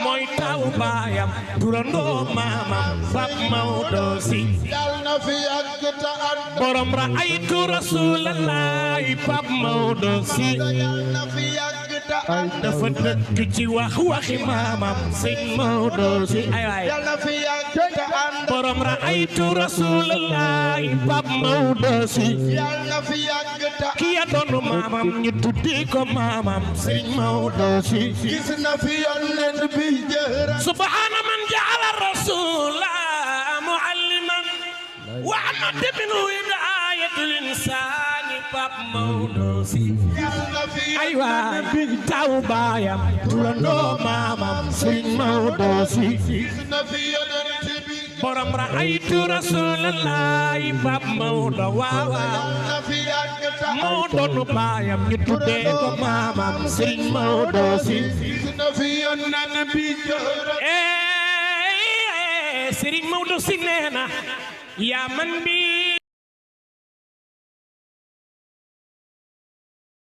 mooy taw baayam turandoo maamam Pape Maodo Si borom raaytu rasulallah Pape Maodo Si dafa dëkk ci waxi maamam Sëñ Maodo Si ay waay borom raaytu rasulallah Pape Maodo Si ki ya doon maamam ñu tuddi ko maamam Sëñ Maodo Si gis na fi yonent bi subhana man ja'ala rasula mualliman wa amata min wilayatul insani Pape Maodo Si ay waay taw baayam turandoo maamam Sëñ Maodo Si borom raaytu rasulallah Pape Maodo waaw moo doon baayam ñu tuddee ko maamam Sëñ Maodo Si Sëriñ Maodo Si nee na yaa man bi